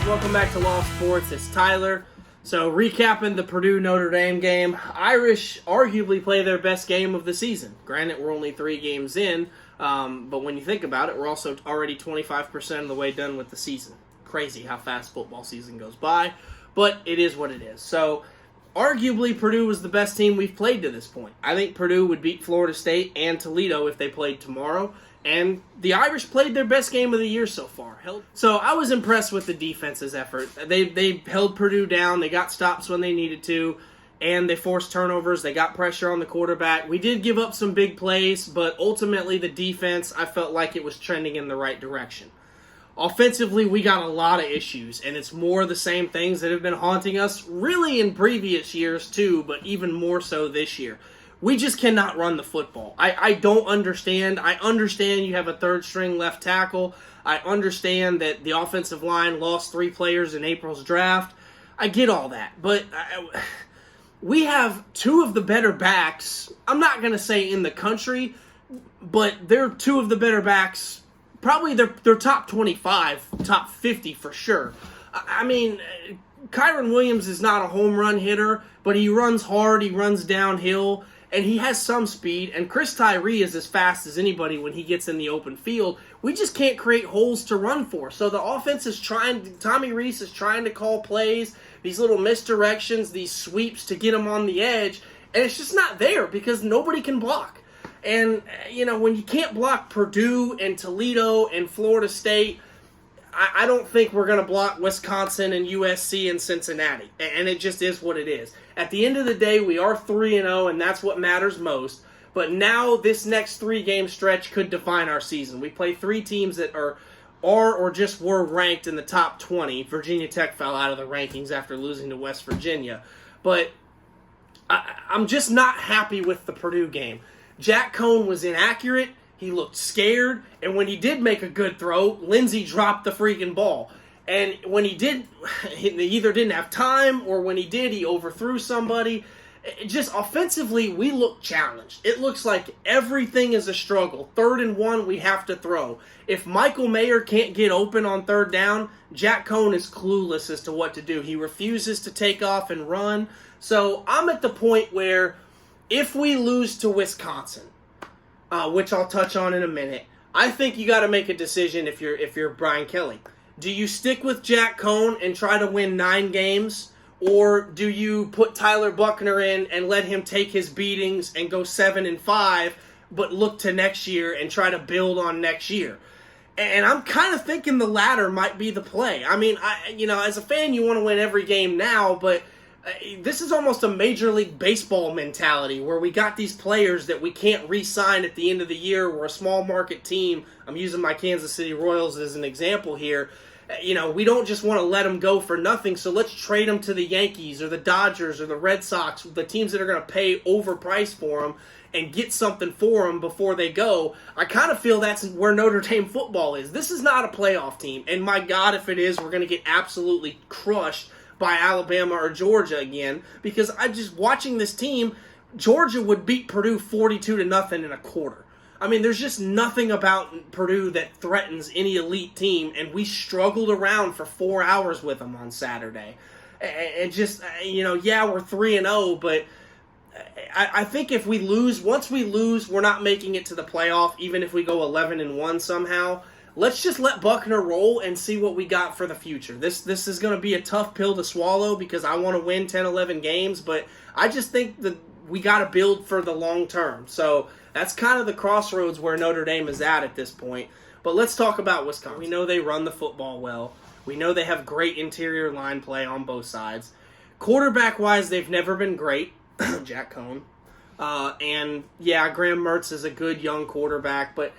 Welcome back to Law Sports. It's Tyler. So, recapping the Purdue Notre Dame game, Irish arguably play their best game of the season. Granted, we're only 3 games in, but when you think about it, we're also already 25% of the way done with the season. Crazy how fast football season goes by, but it is what it is. So, arguably, Purdue was the best team we've played to this point. I think Purdue would beat Florida State and Toledo if they played tomorrow. And the Irish played their best game of the year so far. So I was impressed with the defense's effort. They held Purdue down. They got stops when they needed to. And they forced turnovers. They got pressure on the quarterback. We did give up some big plays, but ultimately the defense, I felt like it was trending in the right direction. Offensively, we got a lot of issues, and it's more the same things that have been haunting us really in previous years too, but even more so this year. We just cannot run the football. I don't understand. I understand you have a third-string left tackle. I understand that the offensive line lost 3 players in April's draft. I get all that. But we have 2 of the better backs. I'm not going to say in the country, but they're 2 of the better backs. Probably they're top 25, top 50 for sure. I mean, Kyron Williams is not a home run hitter, but he runs hard, he runs downhill, and he has some speed, and Chris Tyree is as fast as anybody when he gets in the open field. We just can't create holes to run for. So the offense is Tommy Rees is trying to call plays, these little misdirections, these sweeps to get him on the edge, and it's just not there because nobody can block. And, when you can't block Purdue and Toledo and Florida State, I don't think we're going to block Wisconsin and USC and Cincinnati. And it just is what it is. At the end of the day, we are 3-0, and that's what matters most. But now this next 3-game stretch could define our season. We play 3 teams that are or just were ranked in the top 20. Virginia Tech fell out of the rankings after losing to West Virginia. But I'm just not happy with the Purdue game. Jack Cohn was inaccurate. He looked scared, and when he did make a good throw, Lindsey dropped the freaking ball. And when he did, he either didn't have time, or when he did, he overthrew somebody. Just offensively, we look challenged. It looks like everything is a struggle. 3rd and 1, we have to throw. If Michael Mayer can't get open on 3rd down, Jack Cohn is clueless as to what to do. He refuses to take off and run. So I'm at the point where if we lose to Wisconsin, which I'll touch on in a minute, I think you got to make a decision if you're Brian Kelly. Do you stick with Jack Cohn and try to win 9 games, or do you put Tyler Buckner in and let him take his beatings and go 7-5, but look to next year and try to build on next year? And I'm kind of thinking the latter might be the play. I mean, as a fan, you want to win every game now, but this is almost a Major League Baseball mentality where we got these players that we can't re-sign at the end of the year. We're a small market team. I'm using my Kansas City Royals as an example here. We don't just want to let them go for nothing, so let's trade them to the Yankees or the Dodgers or the Red Sox, the teams that are going to pay overpriced for them and get something for them before they go. I kind of feel that's where Notre Dame football is. This is not a playoff team, and my God, if it is, we're going to get absolutely crushed by Alabama or Georgia again, because I'm just watching this team. Georgia would beat Purdue 42-0 in a quarter. I mean, there's just nothing about Purdue that threatens any elite team, and we struggled around for 4 hours with them on Saturday. And just, yeah, we're 3-0, but I think if we lose, once we lose, we're not making it to the playoff, even if we go 11-1 somehow. Let's just let Buckner roll and see what we got for the future. This is going to be a tough pill to swallow because I want to win 10, 11 games, but I just think that we got to build for the long term. So that's kind of the crossroads where Notre Dame is at this point. But let's talk about Wisconsin. We know they run the football well. We know they have great interior line play on both sides. Quarterback-wise, they've never been great. Jack Cohn. And, yeah, Graham Mertz is a good young quarterback, but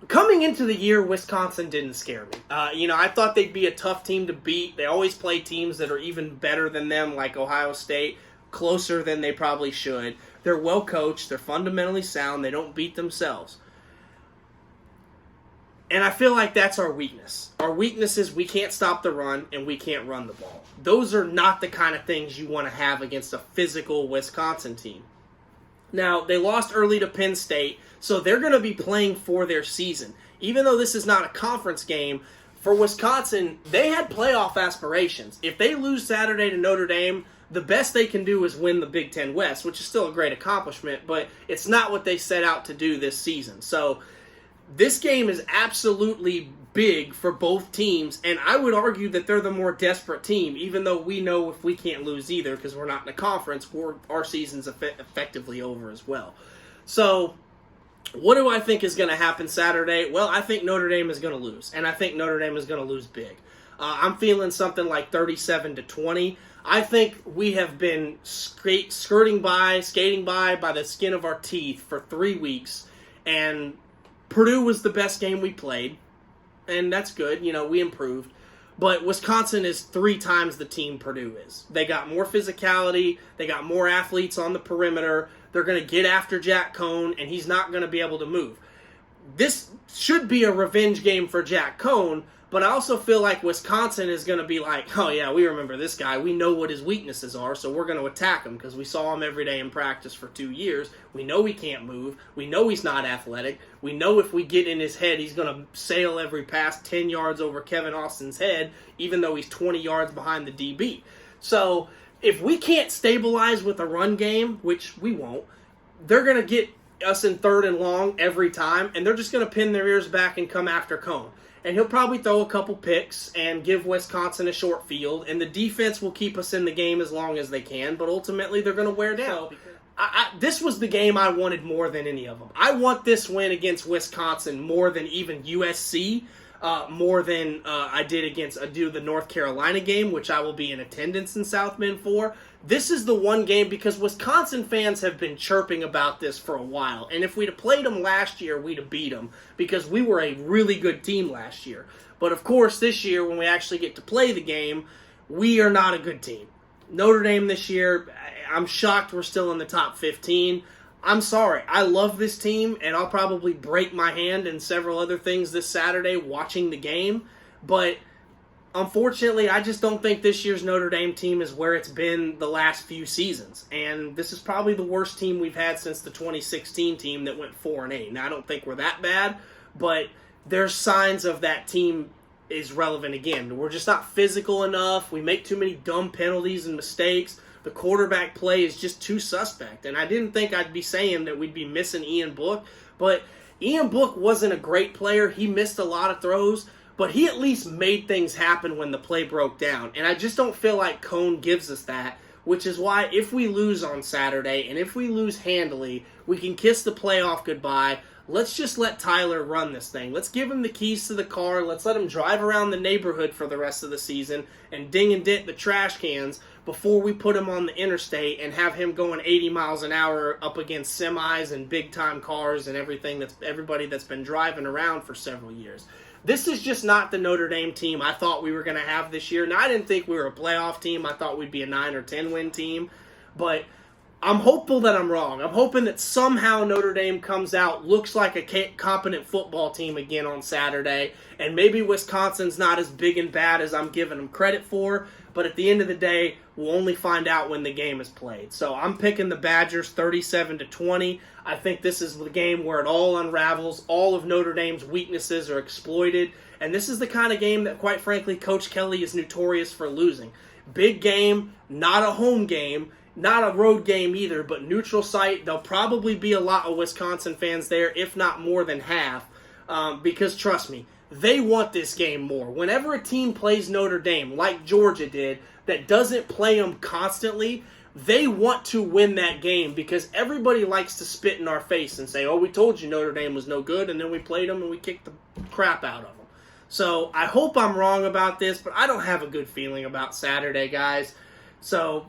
coming into the year, Wisconsin didn't scare me. I thought they'd be a tough team to beat. They always play teams that are even better than them, like Ohio State, closer than they probably should. They're well coached. They're fundamentally sound. They don't beat themselves. And I feel like that's our weakness. Our weakness is we can't stop the run and we can't run the ball. Those are not the kind of things you want to have against a physical Wisconsin team. Now, they lost early to Penn State, so they're going to be playing for their season. Even though this is not a conference game, for Wisconsin, they had playoff aspirations. If they lose Saturday to Notre Dame, the best they can do is win the Big Ten West, which is still a great accomplishment, but it's not what they set out to do this season. So this game is absolutely big for both teams, and I would argue that they're the more desperate team, even though we know if we can't lose either because we're not in a conference, our season's effectively over as well. So what do I think is going to happen Saturday? Well, I think Notre Dame is going to lose, and I think Notre Dame is going to lose big. I'm feeling something like 37-20. I think we have been skating by the skin of our teeth for 3 weeks, and Purdue was the best game we played, and that's good. We improved. But Wisconsin is 3 times the team Purdue is. They got more physicality. They got more athletes on the perimeter. They're going to get after Jack Cohn, and he's not going to be able to move. This should be a revenge game for Jack Cohn, but I also feel like Wisconsin is going to be like, oh yeah, we remember this guy. We know what his weaknesses are, so we're going to attack him because we saw him every day in practice for 2 years. We know he can't move. We know he's not athletic. We know if we get in his head, he's going to sail every pass 10 yards over Kevin Austin's head, even though he's 20 yards behind the DB. So if we can't stabilize with a run game, which we won't, they're going to get us in 3rd and long every time, and they're just going to pin their ears back and come after Cohn. And he'll probably throw a couple picks and give Wisconsin a short field, and the defense will keep us in the game as long as they can, but ultimately they're going to wear down. This was the game I wanted more than any of them. I want this win against Wisconsin more than even USC, more than I did against the North Carolina game, which I will be in attendance in South Bend for. This is the one game because Wisconsin fans have been chirping about this for a while. And if we'd have played them last year, we'd have beat them because we were a really good team last year. But of course, this year, when we actually get to play the game, we are not a good team. Notre Dame this year, I'm shocked we're still in the top 15. I'm sorry. I love this team, and I'll probably break my hand and several other things this Saturday watching the game. But unfortunately, I just don't think this year's Notre Dame team is where it's been the last few seasons. And this is probably the worst team we've had since the 2016 team that went 4-8. Now, I don't think we're that bad, but there's signs of that team is relevant again. We're just not physical enough. We make too many dumb penalties and mistakes. The quarterback play is just too suspect. And I didn't think I'd be saying that we'd be missing Ian Book, but Ian Book wasn't a great player. He missed a lot of throws, but he at least made things happen when the play broke down. And I just don't feel like Cohn gives us that, which is why if we lose on Saturday and if we lose handily, we can kiss the playoff goodbye. Let's just let Tyler run this thing. Let's give him the keys to the car. Let's let him drive around the neighborhood for the rest of the season and ding and dent the trash cans before we put him on the interstate and have him going 80 miles an hour up against semis and big-time cars and everybody that's been driving around for several years. This is just not the Notre Dame team I thought we were going to have this year. Now, I didn't think we were a playoff team. I thought we'd be a 9 or 10 win team. But I'm hopeful that I'm wrong. I'm hoping that somehow Notre Dame comes out, looks like a competent football team again on Saturday, and maybe Wisconsin's not as big and bad as I'm giving them credit for, but at the end of the day, we'll only find out when the game is played. So I'm picking the Badgers 37-20. I think this is the game where it all unravels. All of Notre Dame's weaknesses are exploited, and this is the kind of game that, quite frankly, Coach Kelly is notorious for losing. Big game, not a home game, not a road game either, but neutral site. There'll probably be a lot of Wisconsin fans there, if not more than half, because trust me, they want this game more. Whenever a team plays Notre Dame, like Georgia did, that doesn't play them constantly, they want to win that game because everybody likes to spit in our face and say, oh, we told you Notre Dame was no good, and then we played them and we kicked the crap out of them. So I hope I'm wrong about this, but I don't have a good feeling about Saturday, guys. So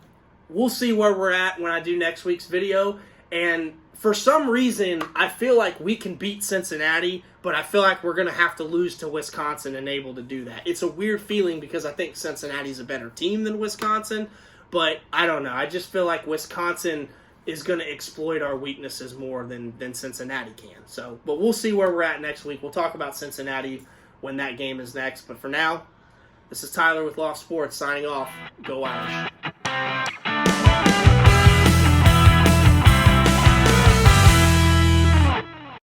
we'll see where we're at when I do next week's video. And for some reason, I feel like we can beat Cincinnati, but I feel like we're going to have to lose to Wisconsin and able to do that. It's a weird feeling because I think Cincinnati's a better team than Wisconsin, but I don't know. I just feel like Wisconsin is going to exploit our weaknesses more than Cincinnati can. So, but we'll see where we're at next week. We'll talk about Cincinnati when that game is next. But for now, this is Tyler with Loft Sports signing off. Go Irish.